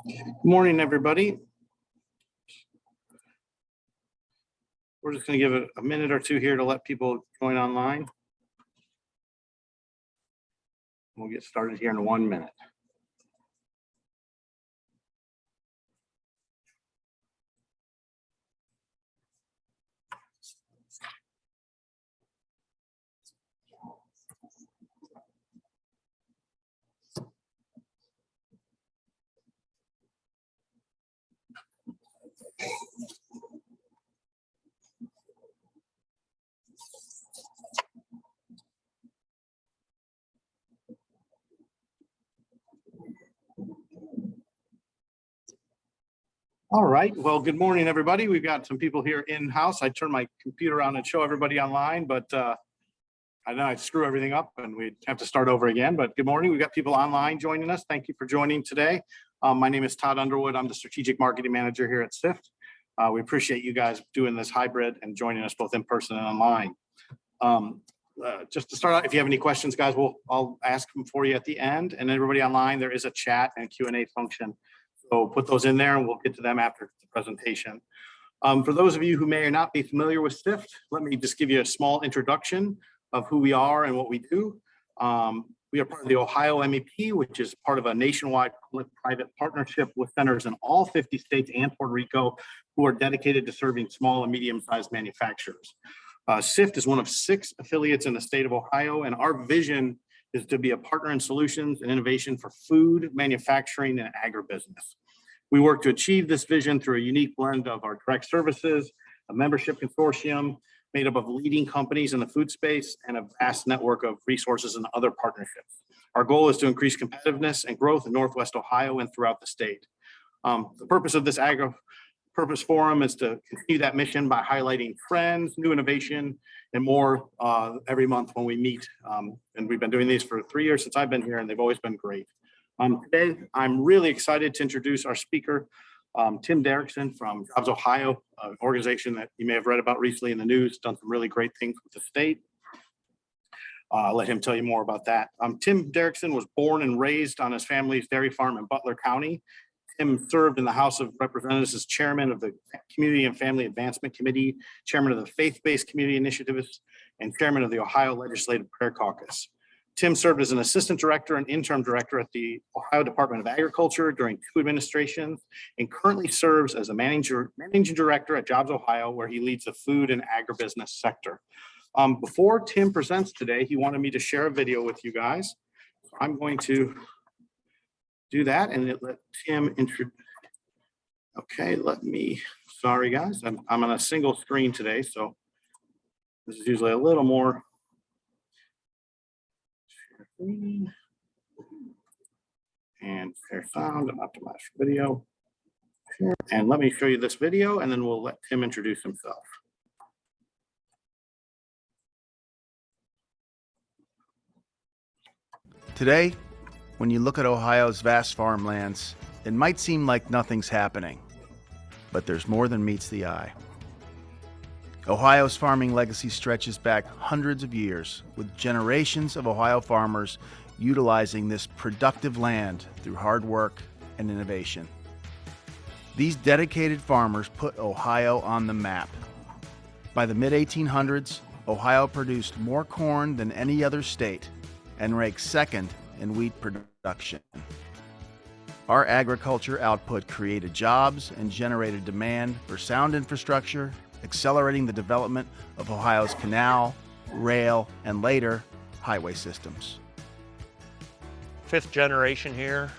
Good morning, everybody. We're just going to give it a minute or two here to let people join online. We'll get started here in 1 minute. All right, well, good morning, everybody. We've got some people here in-house. I turned my computer on and show everybody online, but I know I screw everything up and we'd have to start over again. But good morning. We've got people online joining us. Thank you for joining today. My name is Todd Underwood. I'm the Strategic Marketing Manager here at SIFT. We appreciate you guys doing this hybrid and joining us both in person and online. Just to start out, if you have any questions, guys, I'll ask them for you at the end. And everybody online, there is a chat and Q&A function. So put those in there and we'll get to them after the presentation. For those of you who may or not be familiar with SIFT, let me just give you a small introduction of who we are and what we do. We are part of the Ohio MEP, which is part of a nationwide public-private partnership with centers in all 50 states and Puerto Rico who are dedicated to serving small and medium-sized manufacturers. SIFT is one of 6 affiliates in the state of Ohio, and our vision is to be a partner in solutions and innovation for food, manufacturing, and agribusiness. We work to achieve this vision through a unique blend of our direct services, a membership consortium made up of leading companies in the food space, and a vast network of resources and other partnerships. Our goal is to increase competitiveness and growth in Northwest Ohio and throughout the state. The purpose of this Purpose Forum is to continue that mission by highlighting trends, new innovation, and more every month when we meet. And we've been doing these for 3 years since I've been here, and they've always been great. Today, I'm really excited to introduce our speaker, Tim Derrickson from JobsOhio, an organization that you may have read about recently in the news, done some really great things with the state. I'll let him tell you more about that. Tim Derrickson was born and raised on his family's dairy farm in Butler County. Tim served in the House of Representatives as chairman of the Community and Family Advancement Committee, chairman of the Faith-Based Community Initiatives, and chairman of the Ohio Legislative Prayer Caucus. Tim served as an assistant director and interim director at the Ohio Department of Agriculture during 2 administrations, and currently serves as a managing director at JobsOhio, where he leads the food and agribusiness sector. Before Tim presents today, he wanted me to share a video with you guys. I'm going to do that and let Tim introduce. Okay, sorry guys, I'm on a single screen today, so this is usually a little more. Share screen and share sound and optimize for video. And let me show you this video and then we'll let Tim introduce himself. Today, when you look at Ohio's vast farmlands, it might seem like nothing's happening, but there's more than meets the eye. Ohio's farming legacy stretches back hundreds of years, with generations of Ohio farmers utilizing this productive land through hard work and innovation. These dedicated farmers put Ohio on the map. By the mid-1800s, Ohio produced more corn than any other state and ranked second in wheat production. Our agriculture output created jobs and generated demand for sound infrastructure, accelerating the development of Ohio's canal, rail, and later, highway systems. 5th generation here,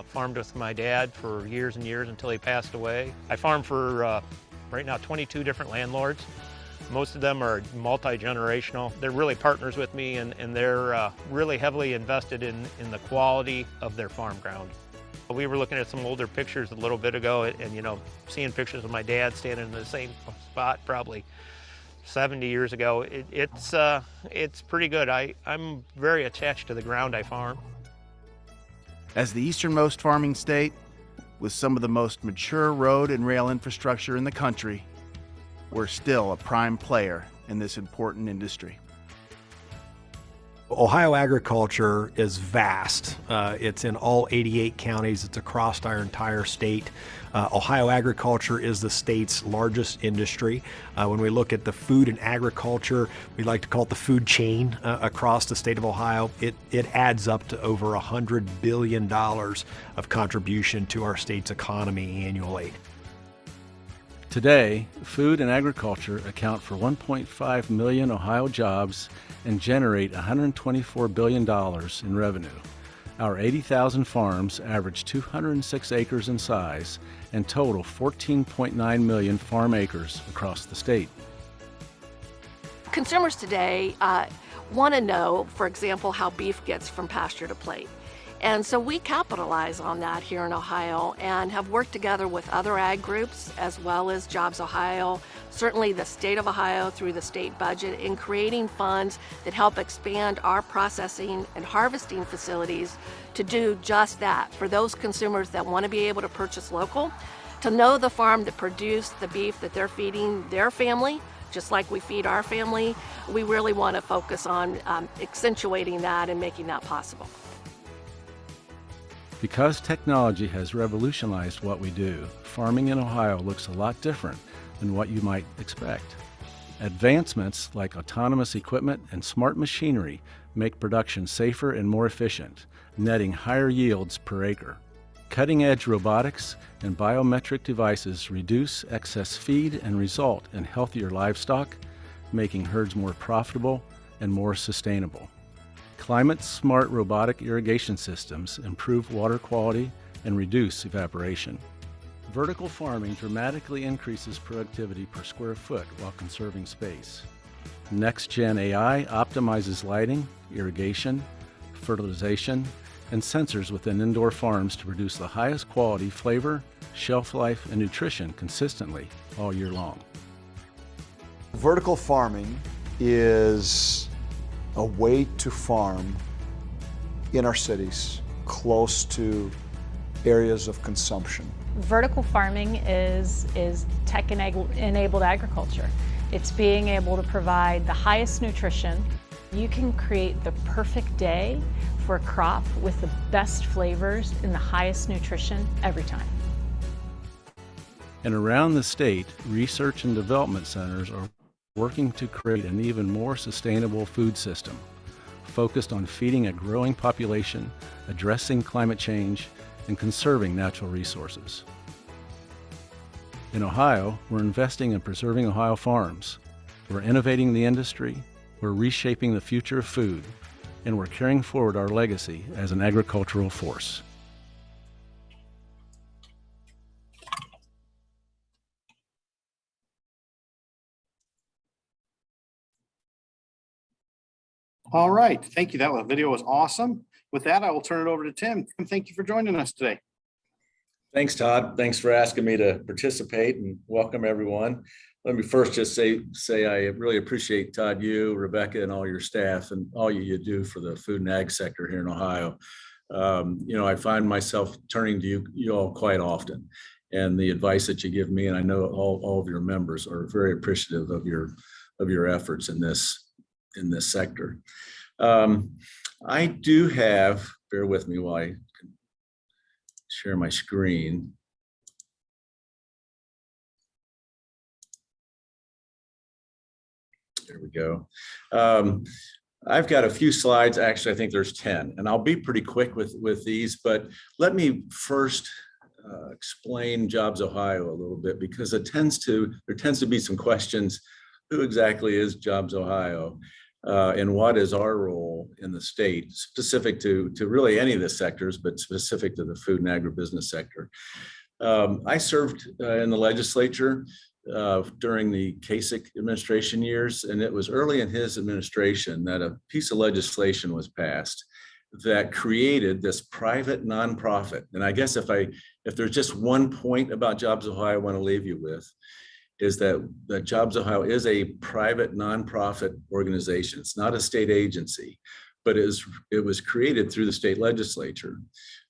farmed with my dad for years and years until he passed away. I farm for, right now, 22 different landlords. Most of them are multi-generational. They're really partners with me, and they're really heavily invested in the quality of their farm ground. We were looking at some older pictures a little bit ago, and seeing pictures of my dad standing in the same spot probably 70 years ago. It's pretty good. I'm very attached to the ground I farm. As the easternmost farming state, with some of the most mature road and rail infrastructure in the country, we're still a prime player in this important industry. Ohio agriculture is vast. It's in all 88 counties. It's across our entire state. Ohio agriculture is the state's largest industry. When we look at the food and agriculture, we like to call it the food chain across the state of Ohio. It adds up to over $100 billion of contribution to our state's economy annually. Today, food and agriculture account for 1.5 million Ohio jobs and generate $124 billion in revenue. Our 80,000 farms average 206 acres in size and total 14.9 million farm acres across the state. Consumers today want to know, for example, how beef gets from pasture to plate. And so we capitalize on that here in Ohio and have worked together with other ag groups as well as JobsOhio, certainly the state of Ohio through the state budget, in creating funds that help expand our processing and harvesting facilities to do just that for those consumers that want to be able to purchase local, to know the farm that produced the beef that they're feeding their family, just like we feed our family. We really want to focus on accentuating that and making that possible. Because technology has revolutionized what we do, farming in Ohio looks a lot different than what you might expect. Advancements like autonomous equipment and smart machinery make production safer and more efficient, netting higher yields per acre. Cutting-edge robotics and biometric devices reduce excess feed and result in healthier livestock, making herds more profitable and more sustainable. Climate-smart robotic irrigation systems improve water quality and reduce evaporation. Vertical farming dramatically increases productivity per square foot while conserving space. Next-gen AI optimizes lighting, irrigation, fertilization, and sensors within indoor farms to produce the highest quality flavor, shelf life, and nutrition consistently all year long. Vertical farming is a way to farm in our cities close to areas of consumption. Vertical farming is tech-enabled agriculture. It's being able to provide the highest nutrition. You can create the perfect day for a crop with the best flavors and the highest nutrition every time. And around the state, research and development centers are working to create an even more sustainable food system, focused on feeding a growing population, addressing climate change, and conserving natural resources. In Ohio, we're investing in preserving Ohio farms. We're innovating the industry, we're reshaping the future of food, and we're carrying forward our legacy as an agricultural force. All right, thank you. That video was awesome. With that, I will turn it over to Tim. Tim, thank you for joining us today. Thanks, Todd. Thanks for asking me to participate, and welcome everyone. Let me first just say I really appreciate Todd, you, Rebecca, and all your staff and all you do for the food and ag sector here in Ohio. I find myself turning to you all quite often, and the advice that you give me, and I know all of your members are very appreciative of your efforts in this sector. I do have, bear with me while I can share my screen. There we go. I've got a few slides. Actually, I think there's 10, and I'll be pretty quick with these, but let me first explain JobsOhio a little bit, because there tends to be some questions. Who exactly is JobsOhio? And what is our role in the state, specific to really any of the sectors, but specific to the food and agribusiness sector. I served in the legislature during the Kasich administration years, and it was early in his administration that a piece of legislation was passed that created this private nonprofit. And I guess if there's just one point about JobsOhio I want to leave you with, is that JobsOhio is a private nonprofit organization. It's not a state agency, but it was created through the state legislature.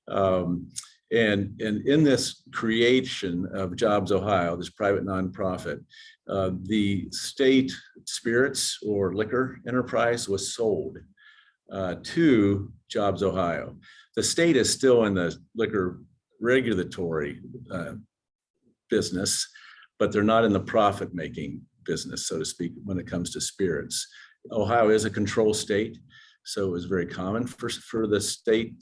And in this creation of JobsOhio, this private nonprofit, the state spirits or liquor enterprise was sold to JobsOhio. The state is still in the liquor regulatory business, but they're not in the profit-making business, so to speak, when it comes to spirits. Ohio is a control state, so it was very common for the state,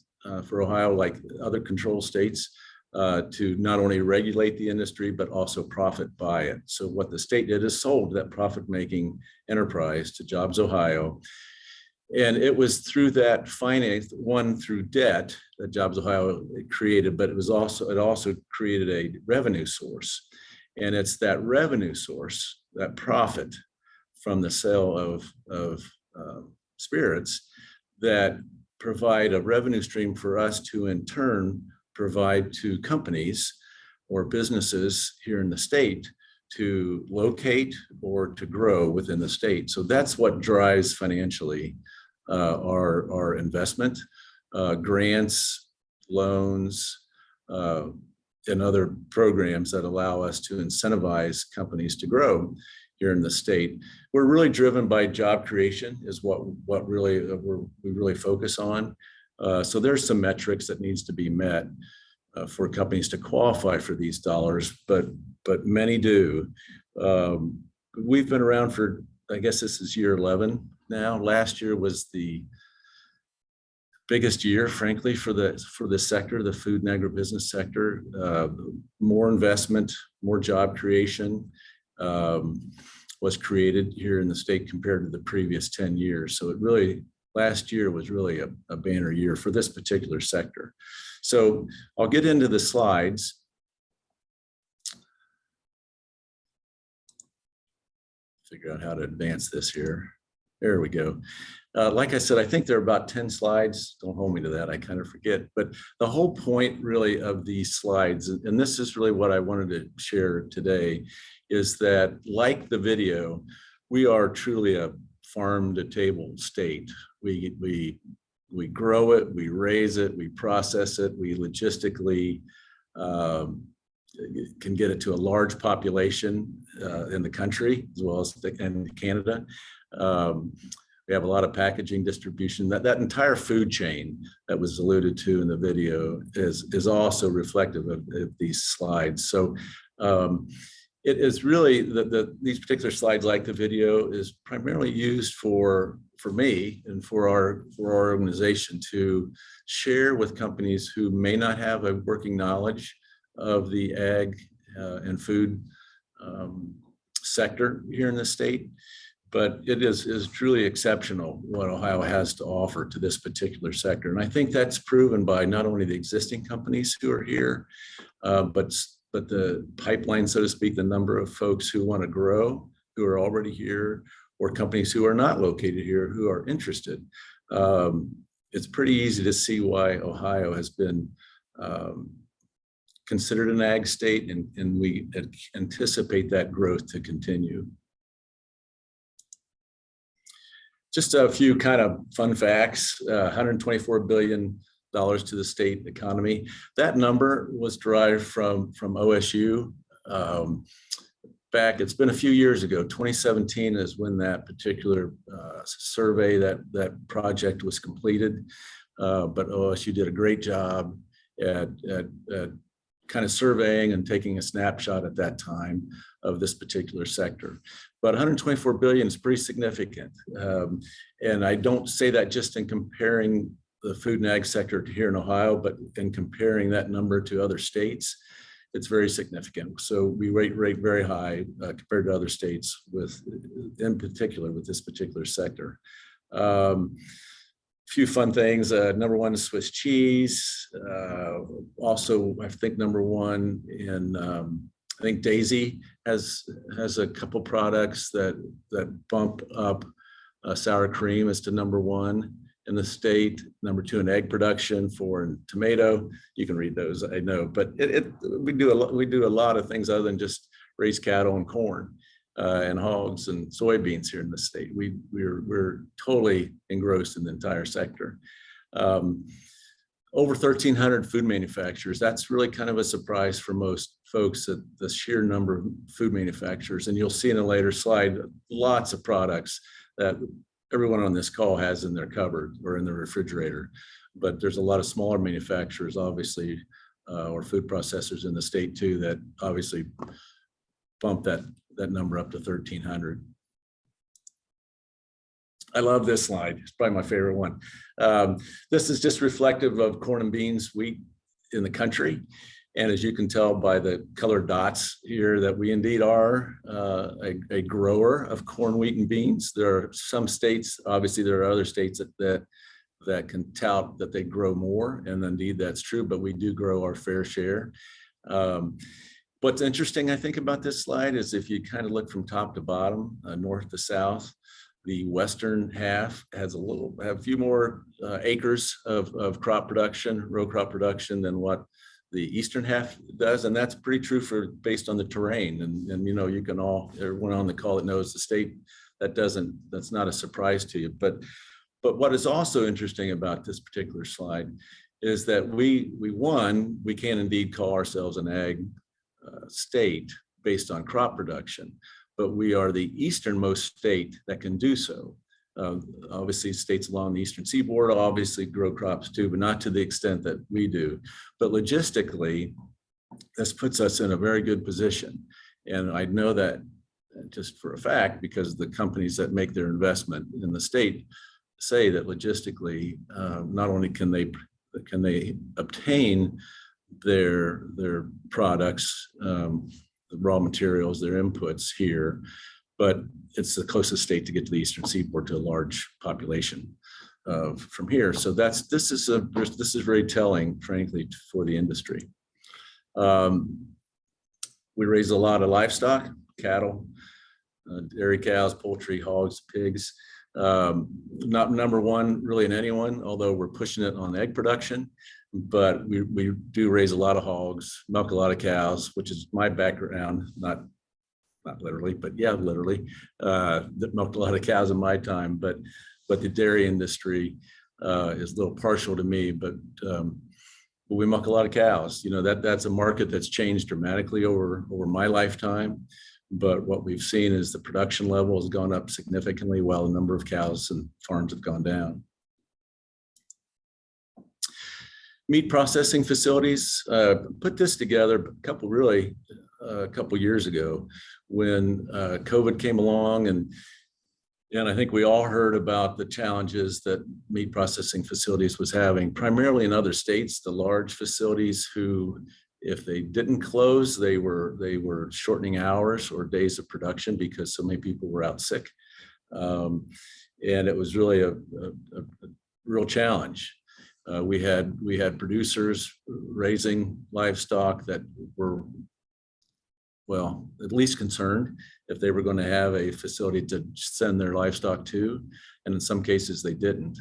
for Ohio, like other control states, to not only regulate the industry, but also profit by it. So what the state did is sold that profit-making enterprise to JobsOhio. And it was through that finance, one through debt, that JobsOhio created, but it also created a revenue source. And it's that revenue source, that profit from the sale of spirits, that provide a revenue stream for us to in turn provide to companies or businesses here in the state to locate or to grow within the state. So that's what drives financially our investment, grants, loans, and other programs that allow us to incentivize companies to grow here in the state. We're really driven by job creation is what really we really focus on. So there's some metrics that needs to be met for companies to qualify for these dollars, but many do. We've been around for, I guess this is year 11 now. Last year was the biggest year, frankly, for the sector, the food and agribusiness sector. More investment, more job creation was created here in the state compared to the previous 10 years. So it really, last year was really a banner year for this particular sector. So I'll get into the slides. Figure out how to advance this here. There we go. Like I said, I think there are about 10 slides. Don't hold me to that, I kind of forget. But the whole point really of these slides, and this is really what I wanted to share today, is that like the video, we are truly a farm to table state. We grow it, we raise it, we process it, we logistically can get it to a large population in the country as well as in Canada. We have a lot of packaging distribution. That entire food chain that was alluded to in the video is also reflective of these slides. So it is really these particular slides, like the video, is primarily used for me and for our organization to share with companies who may not have a working knowledge of the ag and food sector here in the state. But it is truly exceptional what Ohio has to offer to this particular sector. And I think that's proven by not only the existing companies who are here, but the pipeline, so to speak, the number of folks who want to grow, who are already here, or companies who are not located here who are interested. It's pretty easy to see why Ohio has been considered an ag state, and we anticipate that growth to continue. Just a few kind of fun facts. $124 billion to the state economy. That number was derived from OSU. Back, it's been a few years ago. 2017 is when that particular survey, that project was completed. But OSU did a great job at kind of surveying and taking a snapshot at that time of this particular sector. But 124 billion is pretty significant. And I don't say that just in comparing the food and ag sector here in Ohio, but in comparing that number to other states, it's very significant. So we rate very high compared to other states, in particular with this particular sector. Few fun things. Number one is Swiss cheese. Also, I think number one in I think Daisy has a couple products that bump up sour cream as to number one in the state. Number two in egg production, four in tomato. You can read those, I know, but we do a lot of things other than just raise cattle and corn and hogs and soybeans here in the state. We're totally engrossed in the entire sector. Over 1,300 food manufacturers. That's really kind of a surprise for most folks, that the sheer number of food manufacturers. And you'll see in a later slide, lots of products that everyone on this call has in their cupboard or in their refrigerator. But there's a lot of smaller manufacturers, obviously, or food processors in the state too, that obviously bump that number up to 1,300. I love this slide. It's probably my favorite one. This is just reflective of corn and beans, wheat in the country. And as you can tell by the colored dots here, that we indeed are a grower of corn, wheat, and beans. There are some states, obviously there are other states that can tout that they grow more, and indeed that's true, but we do grow our fair share. What's interesting, I think, about this slide is if you kind of look from top to bottom, north to south, the western half has a few more acres of crop production, row crop production, than what the eastern half does, and that's pretty true based on the terrain. And you know, you can everyone on the call that knows the state, that's not a surprise to you. But what is also interesting about this particular slide is that we can indeed call ourselves an ag state based on crop production, but we are the easternmost state that can do so. Obviously, states along the eastern seaboard obviously grow crops too, but not to the extent that we do. But logistically, this puts us in a very good position. And I know that just for a fact, because the companies that make their investment in the state say that logistically, not only can they obtain their products, the raw materials, their inputs here, but it's the closest state to get to the eastern seaboard to a large population from here. So this is very telling, frankly, for the industry. We raise a lot of livestock, cattle, dairy cows, poultry, hogs, pigs. Not number one really in anyone, although we're pushing it on egg production. But we do raise a lot of hogs, milk a lot of cows, which is my background, not literally, but yeah, literally. That milked a lot of cows in my time, but the dairy industry is a little partial to me, but we milk a lot of cows. You know, that's a market that's changed dramatically over my lifetime. But what we've seen is the production level has gone up significantly while the number of cows and farms have gone down. Meat processing facilities, put this together a couple years ago when COVID came along, and I think we all heard about the challenges that meat processing facilities was having, primarily in other states, the large facilities who, if they didn't close, they were shortening hours or days of production because so many people were out sick. And it was really a real challenge. We had producers raising livestock that were, well, at least concerned if they were going to have a facility to send their livestock to, and in some cases they didn't,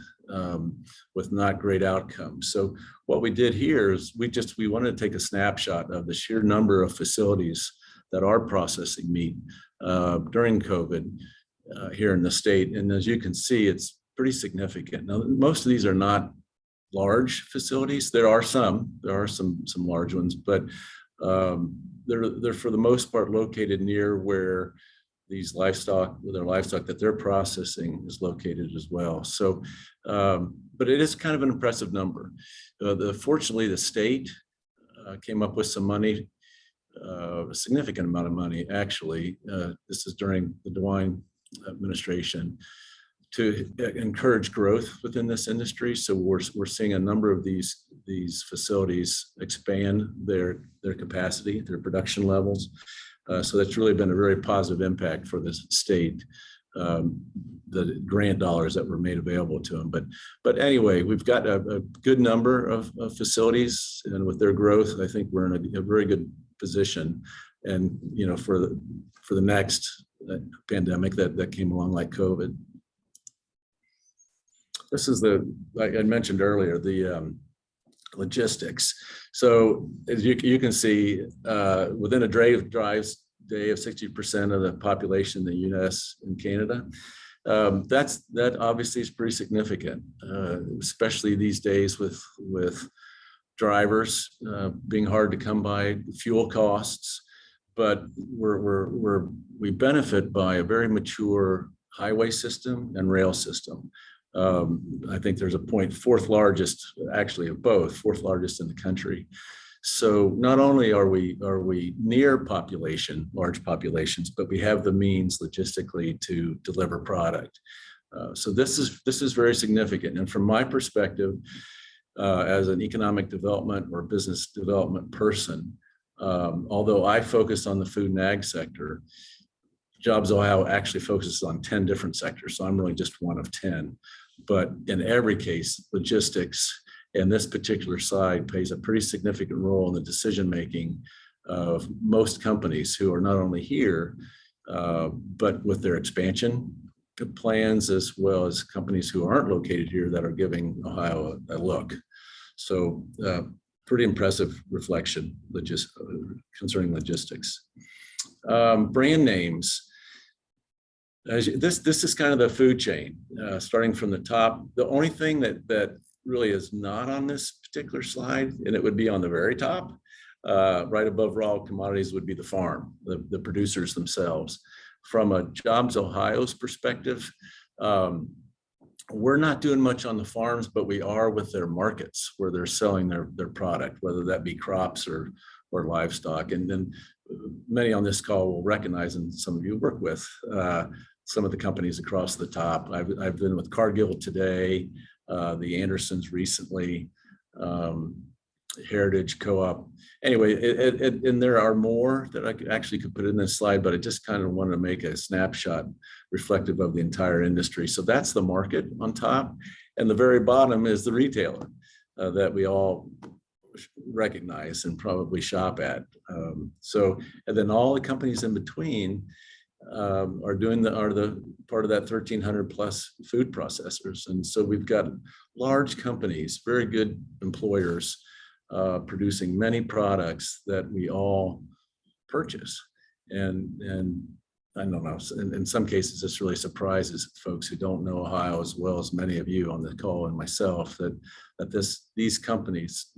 with not great outcomes. So what we did here is we wanted to take a snapshot of the sheer number of facilities that are processing meat during COVID here in the state, and as you can see, it's pretty significant. Now, most of these are not large facilities. There are some large ones, but they're for the most part located near where these livestock that they're processing is located as well. So, but it is kind of an impressive number. Fortunately, the state came up with some money, a significant amount of money, actually. This is during the DeWine administration, to encourage growth within this industry. So we're seeing a number of these facilities expand their capacity, their production levels. So that's really been a very positive impact for this state, the grant dollars that were made available to them. But anyway, we've got a good number of facilities, and with their growth, I think we're in a very good position. And you know, for the next pandemic that came along, like COVID. This is like I mentioned earlier, the logistics. So as you can see, within a drive day of 60% of the population in the US and Canada, that obviously is pretty significant, especially these days with drivers being hard to come by, fuel costs. But we benefit by a very mature highway system and rail system. I think there's a point, fourth largest, actually of both, fourth largest in the country. So not only are we near population, large populations, but we have the means logistically to deliver product. So this is very significant. And from my perspective, as an economic development or business development person, although I focus on the food and ag sector, JobsOhio actually focuses on 10 different sectors. So I'm really just one of 10. But in every case, logistics and this particular side plays a pretty significant role in the decision-making of most companies who are not only here, but with their expansion plans, as well as companies who aren't located here that are giving Ohio a look. So pretty impressive reflection concerning logistics. Brand names. This is kind of the food chain, starting from the top. The only thing that really is not on this particular slide, and it would be on the very top, right above raw commodities, would be the farm, the producers themselves. From a JobsOhio's perspective, we're not doing much on the farms, but we are with their markets where they're selling their product, whether that be crops or livestock. And then many on this call will recognize, and some of you work with, some of the companies across the top. I've been with Cargill today, the Andersons recently, Heritage Co-op. Anyway, and there are more that I actually could put in this slide, but I just kind of wanted to make a snapshot reflective of the entire industry. So that's the market on top. And the very bottom is the retailer that we all recognize and probably shop at. And then all the companies in between are the part of that 1,300 plus food processors. And so we've got large companies, very good employers, producing many products that we all purchase. And I don't know, in some cases, this really surprises folks who don't know Ohio as well as many of you on the call and myself, that these companies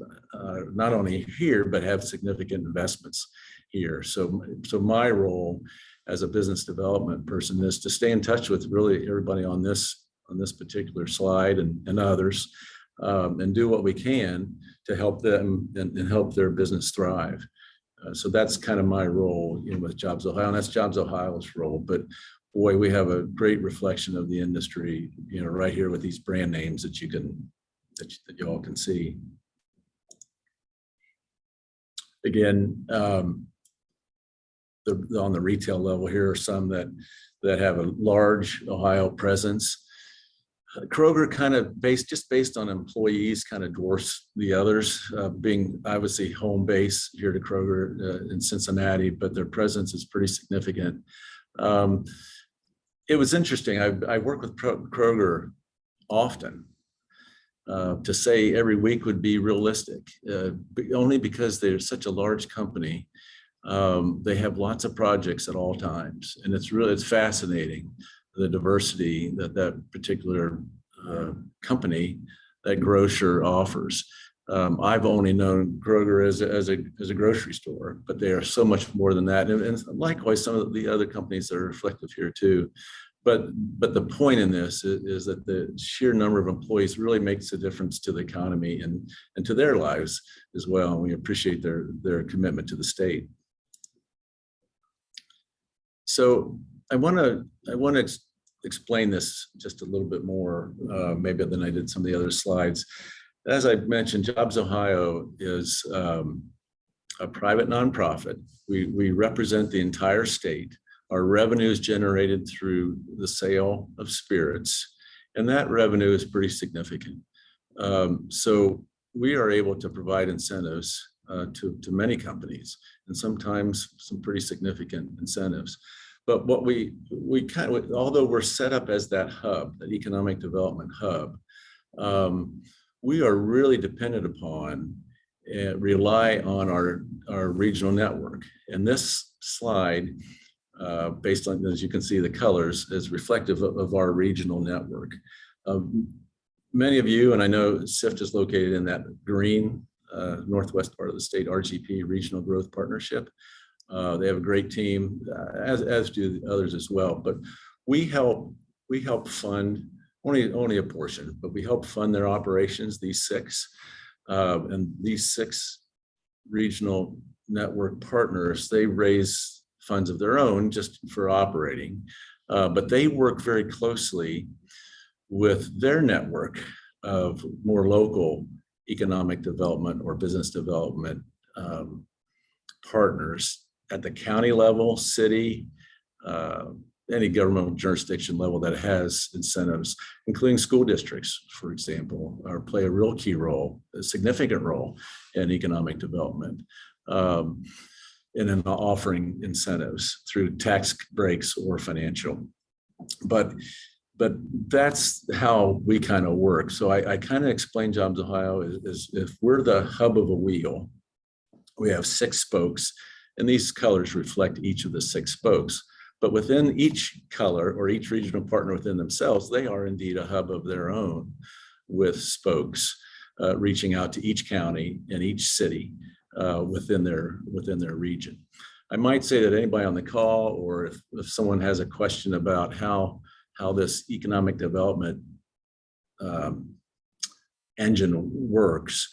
not only here, but have significant investments here. So my role as a business development person is to stay in touch with really everybody on this particular slide and others, and do what we can to help them and help their business thrive. So that's kind of my role with JobsOhio, and that's JobsOhio's role. But boy, we have a great reflection of the industry, right here with these brand names that you all can see. Again, on the retail level, here are some that have a large Ohio presence. Kroger kind of based on employees kind of dwarfs the others, being obviously home base here to Kroger in Cincinnati, but their presence is pretty significant. It was interesting. I work with Kroger often. To say every week would be realistic, only because they're such a large company. They have lots of projects at all times, and it's fascinating, the diversity that particular company, that grocer offers. I've only known Kroger as a grocery store, but they are so much more than that. And likewise, some of the other companies that are reflective here too. But the point in this is that the sheer number of employees really makes a difference to the economy and to their lives as well. And we appreciate their commitment to the state. So I want to explain this just a little bit more, maybe than I did some of the other slides. As I mentioned, JobsOhio is a private nonprofit. We represent the entire state. Our revenue is generated through the sale of spirits, and that revenue is pretty significant. So we are able to provide incentives to many companies, and sometimes some pretty significant incentives. But what we kind of, although we're set up as that hub, that economic development hub, we are really dependent upon and rely on our regional network. And this slide, based on, as you can see, the colors, is reflective of our regional network. Many of you, and I know SIFT is located in that green northwest part of the state, RGP, Regional Growth Partnership. They have a great team, as do the others as well. But we help we help fund only a portion, but we help fund their operations, these six. And these six regional network partners, they raise funds of their own just for operating, but they work very closely with their network of more local economic development or business development partners at the county level, city, any governmental jurisdiction level that has incentives, including school districts, for example, or play a real key role, a significant role in economic development, and in offering incentives through tax breaks or financial. But that's how we kind of work. So I kind of explain JobsOhio is if we're the hub of a wheel, we have six spokes, and these colors reflect each of the six spokes. But within each color or each regional partner within themselves, they are indeed a hub of their own with spokes reaching out to each county and each city within their region. I might say that anybody on the call, or if someone has a question about how this economic development engine works,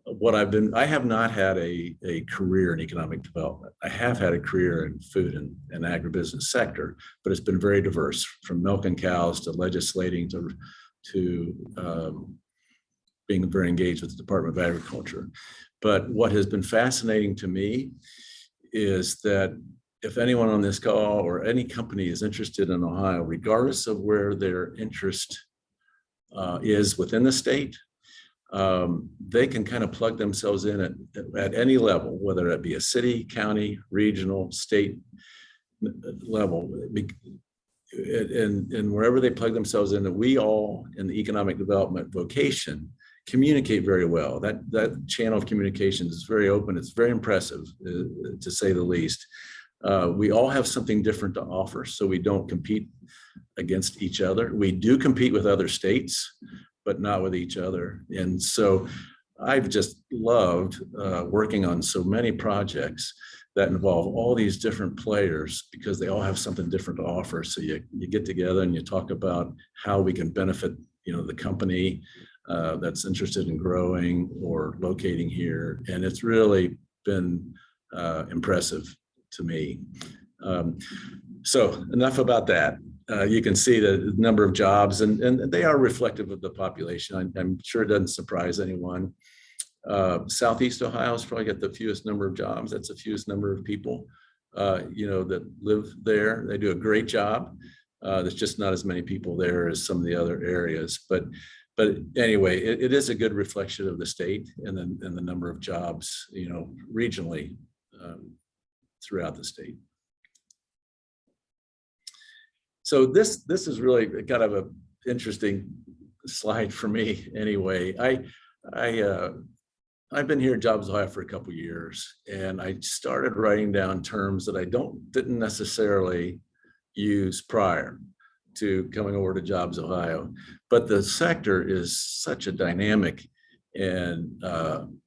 I have not had a career in economic development. I have had a career in food and agribusiness sector, but it's been very diverse, from milking cows to legislating to being very engaged with the Department of Agriculture. But what has been fascinating to me is that if anyone on this call or any company is interested in Ohio, regardless of where their interest is within the state, they can kind of plug themselves in at any level, whether it be a city, county, regional, state level, and wherever they plug themselves in, that we all in the economic development vocation communicate very well. That channel of communication is very open. It's very impressive, to say the least. We all have something different to offer, so we don't compete against each other. We do compete with other states, but not with each other. And so I've just loved working on so many projects that involve all these different players, because they all have something different to offer. So you get together and you talk about how we can benefit, the company that's interested in growing or locating here. And it's really been impressive to me. So enough about that. You can see the number of jobs, and they are reflective of the population. I'm sure it doesn't surprise anyone. Southeast Ohio has probably got the fewest number of jobs. That's the fewest number of people, that live there. They do a great job. There's just not as many people there as some of the other areas. But anyway, it is a good reflection of the state and the number of jobs, regionally throughout the state. So this is really kind of an interesting slide for me. Anyway, I've been here at JobsOhio for a couple of years, and I started writing down terms that I didn't necessarily use prior to coming over to JobsOhio. But the sector is such a dynamic and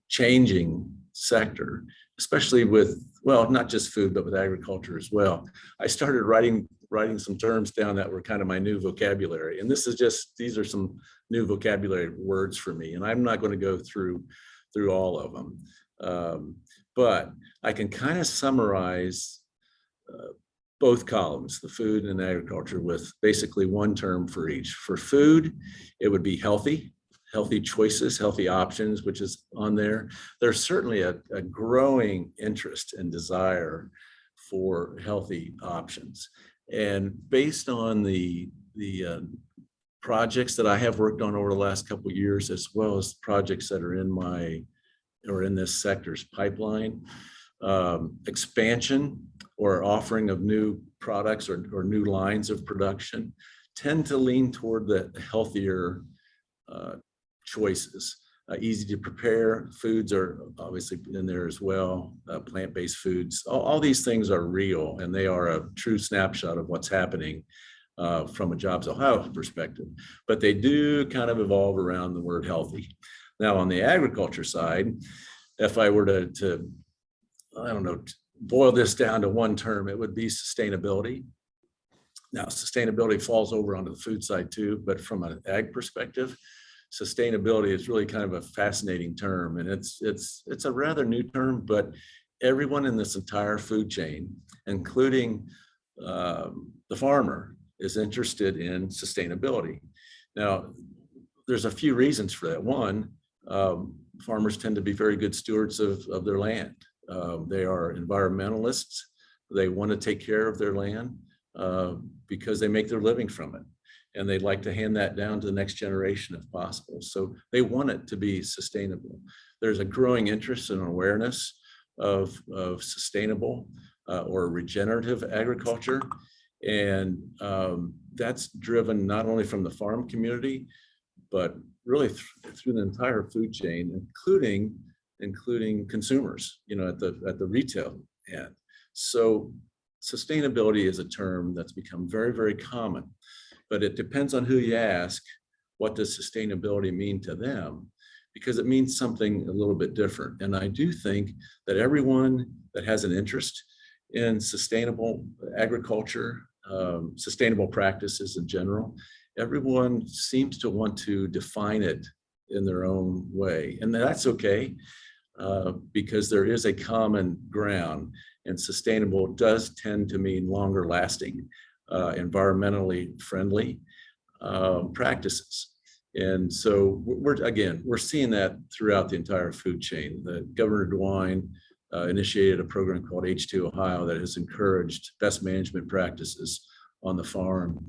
changing sector, especially with, well, not just food, but with agriculture as well. I started writing some terms down that were kind of my new vocabulary. And these are some new vocabulary words for me. And I'm not going to go through all of them. But I can kind of summarize both columns, the food and agriculture, with basically one term for each. For food, it would be healthy choices, healthy options, which is on there. There's certainly a growing interest and desire for healthy options. And based on the projects that I have worked on over the last couple of years, as well as projects that are in this sector's pipeline, expansion or offering of new products or new lines of production tend to lean toward the healthier choices. Easy to prepare foods are obviously in there as well. Plant-based foods, all these things are real, and they are a true snapshot of what's happening from a JobsOhio perspective. But they do kind of evolve around the word healthy. Now, on the agriculture side, if I were to boil this down to one term, it would be sustainability. Now, sustainability falls over onto the food side too, but from an ag perspective, sustainability is really kind of a fascinating term, and it's a rather new term, but everyone in this entire food chain, including the farmer, is interested in sustainability. Now, there's a few reasons for that. One, farmers tend to be very good stewards of their land. They are environmentalists. They want to take care of their land because they make their living from it. And they'd like to hand that down to the next generation if possible. So they want it to be sustainable. There's a growing interest and awareness of sustainable or regenerative agriculture. And that's driven not only from the farm community, but really through the entire food chain, including consumers, at the retail end. So sustainability is a term that's become very, very common, but it depends on who you ask, what does sustainability mean to them? Because it means something a little bit different. And I do think that everyone that has an interest in sustainable agriculture, sustainable practices in general, everyone seems to want to define it in their own way. And that's okay, because there is a common ground, and sustainable does tend to mean longer lasting, environmentally friendly practices. And so we're seeing that throughout the entire food chain. Governor DeWine initiated a program called H2 Ohio that has encouraged best management practices on the farm.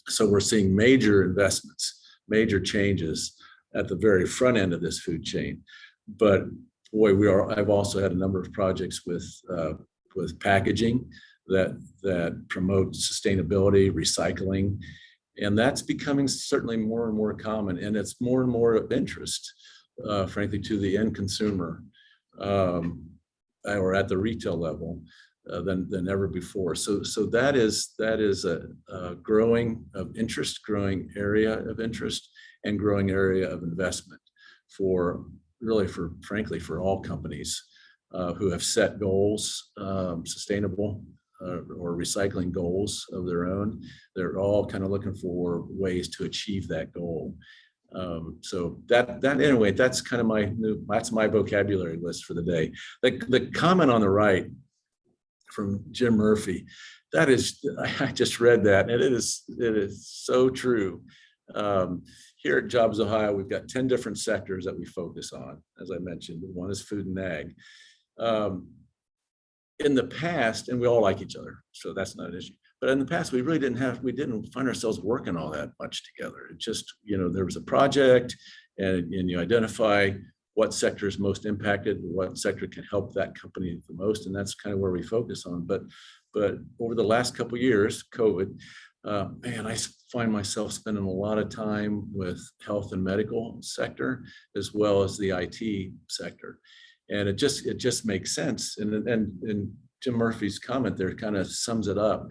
So we're seeing major investments, major changes at the very front end of this food chain. But boy, I've also had a number of projects with packaging that promote sustainability, recycling, and that's becoming certainly more and more common, and it's more and more of interest, frankly, to the end consumer, or at the retail level than ever before. So that is a growing of interest, growing area of interest, and growing area of investment frankly, for all companies who have set goals, sustainable or recycling goals of their own. They're all kind of looking for ways to achieve that goal. So that anyway, that's kind of that's my vocabulary list for the day. The comment on the right from Jim Murphy, I just read that, and it is so true. Here at JobsOhio, we've got 10 different sectors that we focus on. As I mentioned, one is food and ag. In the past, and we all like each other, so that's not an issue. But in the past, we didn't find ourselves working all that much together. It just, there was a project, and you identify what sector is most impacted, what sector can help that company the most, and that's kind of where we focus on. But over the last couple of years, COVID, man, I find myself spending a lot of time with health and medical sector, as well as the IT sector. And it just makes sense. And Jim Murphy's comment there kind of sums it up.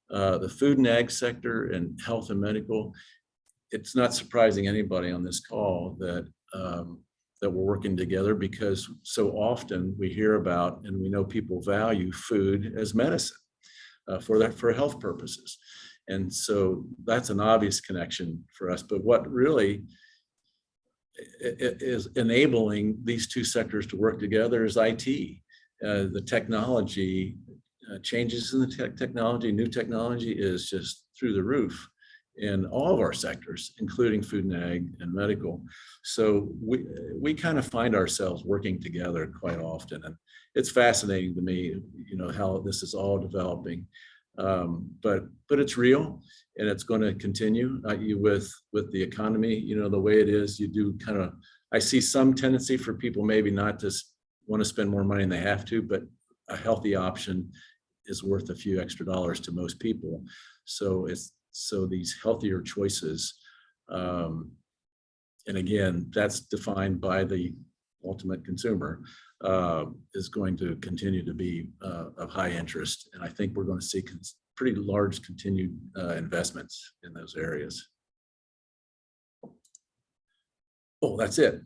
The food and ag sector and health and medical, it's not surprising anybody on this call that we're working together, because so often we hear about and we know people value food as medicine for health purposes. And so that's an obvious connection for us. But what really is enabling these two sectors to work together is IT. The technology, changes in the technology, new technology is just through the roof in all of our sectors, including food and ag and medical. So we kind of find ourselves working together quite often. And it's fascinating to me, how this is all developing. But it's real, and it's going to continue. With the economy, the way it is, you do I see some tendency for people maybe not to want to spend more money than they have to, but a healthy option is worth a few extra dollars to most people. So these healthier choices, and again, that's defined by the ultimate consumer, is going to continue to be of high interest. And I think we're going to see pretty large continued investments in those areas. Oh, that's it.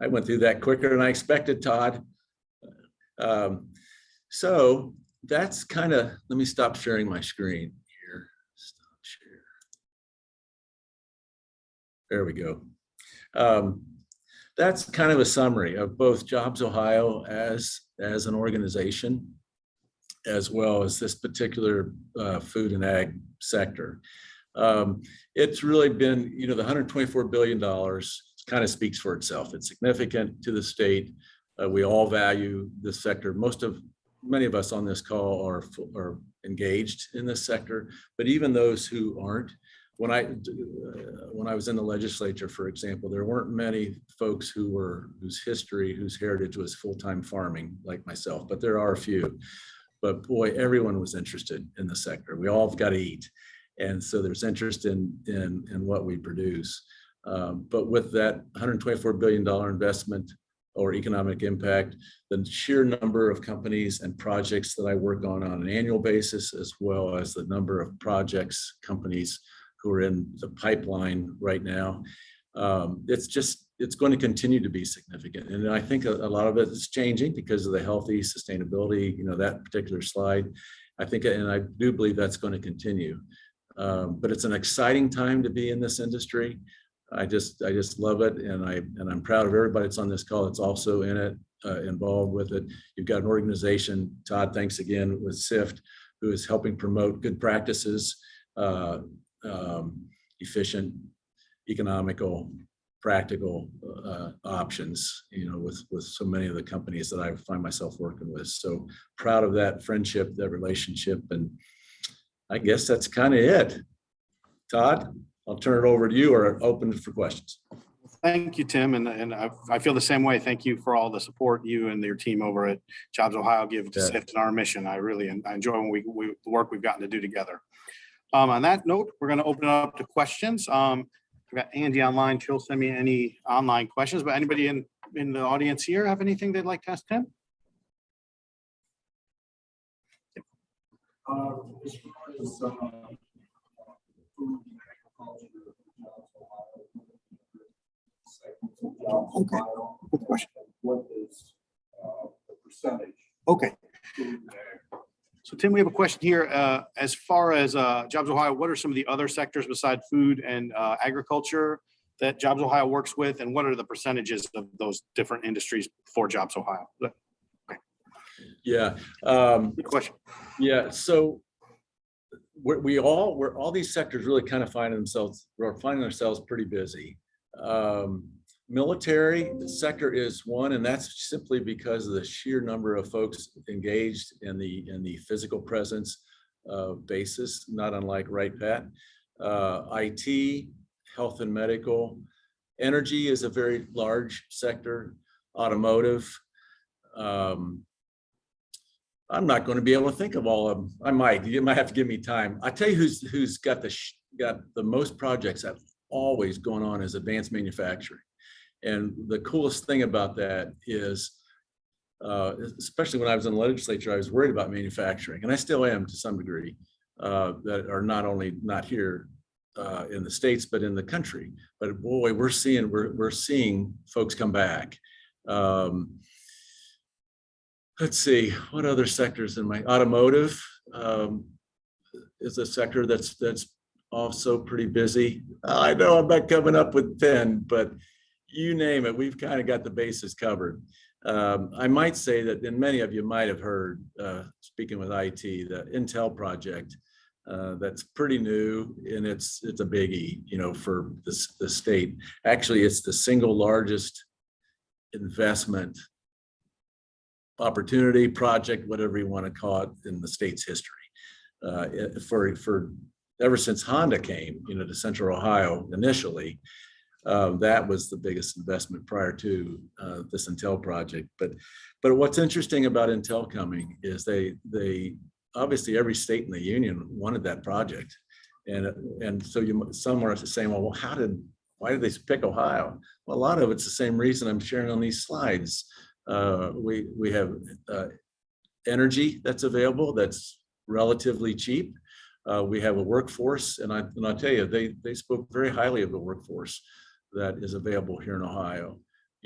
I went through that quicker than I expected, Todd. So that's let me stop sharing my screen here. There we go. That's kind of a summary of both JobsOhio as an organization, as well as this particular food and ag sector. It's really been, the $124 billion kind of speaks for itself. It's significant to the state. We all value this sector. Many of us on this call are engaged in this sector, but even those who aren't, when I was in the legislature, for example, there weren't many folks whose heritage was full-time farming like myself, but there are a few. But boy, everyone was interested in the sector. We all have got to eat. And so there's interest in what we produce. But with that $124 billion investment or economic impact, the sheer number of companies and projects that I work on an annual basis, as well as the number of projects, companies who are in the pipeline right now, it's going to continue to be significant. And I think a lot of it is changing because of the healthy sustainability, that particular slide. I think, and I do believe that's going to continue. But it's an exciting time to be in this industry. I just love it, and I'm proud of everybody that's on this call that's also in it, involved with it. You've got an organization, Todd, thanks again, with SIFT, who is helping promote good practices, efficient, economical, practical options, with so many of the companies that I find myself working with. So proud of that friendship, that relationship, and I guess that's kind of it. Todd, I'll turn it over to you, or open for questions. Thank you, Tim. And I feel the same way. Thank you for all the support you and your team over at JobsOhio give to SIFT and our mission. I enjoy when the work we've gotten to do together. On that note, we're going to open it up to questions. I've got Andy online. She'll send me any online questions, but anybody in the audience here have anything they'd like to ask Tim? As far as food and agriculture, Okay, good question. What is the percentage? Okay. So Tim, we have a question here. As far as JobsOhio, what are some of the other sectors besides food and agriculture that JobsOhio works with, and what are the percentages of those different industries for JobsOhio? Okay. Yeah. Good question. Yeah. So all these sectors really kind of finding ourselves pretty busy. Military sector is one, and that's simply because of the sheer number of folks engaged in the physical presence basis, not unlike Right Pat. IT, health and medical, energy is a very large sector. Automotive. I'm not going to be able to think of all of them. You might have to give me time. I tell you who's got the most projects that always going on is advanced manufacturing. And the coolest thing about that is, especially when I was in the legislature, I was worried about manufacturing, and I still am to some degree, that are not here in the States, but in the country. But boy, we're seeing folks come back. Let's see, what other sectors in my automotive is a sector that's also pretty busy. I know I'm not coming up with 10, but you name it, we've kind of got the bases covered. I might say that, and many of you might have heard, speaking with IT, the Intel project, that's pretty new, and it's a biggie, for the state. Actually, it's the single largest investment opportunity project, whatever you want to call it, in the state's history. For ever since Honda came, to Central Ohio initially, that was the biggest investment prior to this Intel project. But what's interesting about Intel coming is they obviously every state in the union wanted that project, and so some are saying, well, why did they pick Ohio? Well, a lot of it's the same reason I'm sharing on these slides. We have energy that's available, that's relatively cheap. We have a workforce, and I'll tell you, they spoke very highly of the workforce that is available here in Ohio.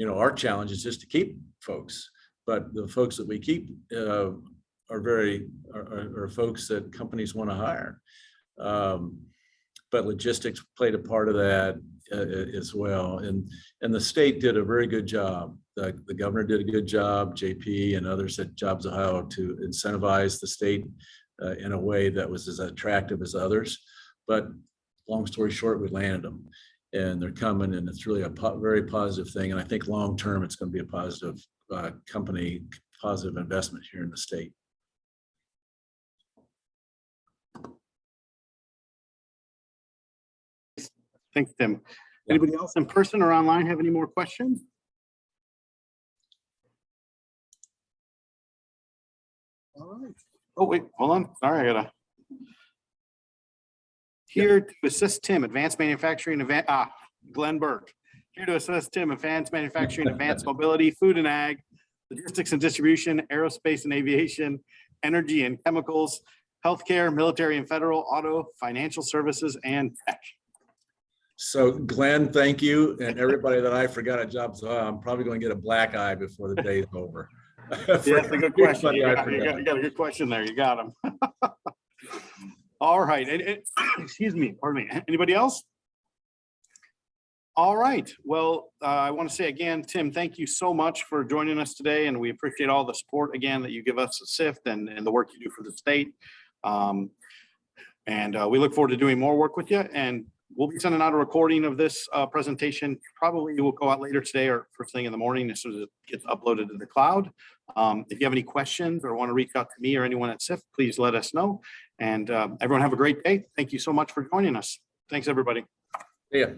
Our challenge is just to keep folks, but the folks that we keep are folks that companies want to hire. But logistics played a part of that. as well. And the state did a very good job. The governor did a good job, JP and others at JobsOhio, to incentivize the state in a way that was as attractive as others. But long story short, we landed them, and they're coming, and it's really a very positive thing. And I think long term, it's going to be a positive company, positive investment here in the state. Thanks, Tim. Anybody else in person or online have any more questions? All right. Oh, wait, hold on. Sorry, I gotta. Here to assist Tim, Advanced Manufacturing, Glenn Burke. Here to assist Tim, Advanced Manufacturing, Advanced Mobility, Food and Ag, Logistics and Distribution, Aerospace and Aviation, Energy and Chemicals, Healthcare, Military and Federal, Auto, Financial Services, and Tech. So Glenn, thank you. And everybody that I forgot at JobsOhio, I'm probably going to get a black eye before the day is over. Yeah, that's a good question. You got a good question there. You got him. All right. Excuse me. Pardon me. Anybody else? All right. Well, I want to say again, Tim, thank you so much for joining us today. And we appreciate all the support again that you give us at SIFT and the work you do for the state. We look forward to doing more work with you. And we'll be sending out a recording of this presentation. Probably it will go out later today or first thing in the morning as soon as it gets uploaded to the cloud. If you have any questions or want to reach out to me or anyone at SIFT, please let us know. And everyone have a great day. Thank you so much for joining us. Thanks, everybody. Yeah.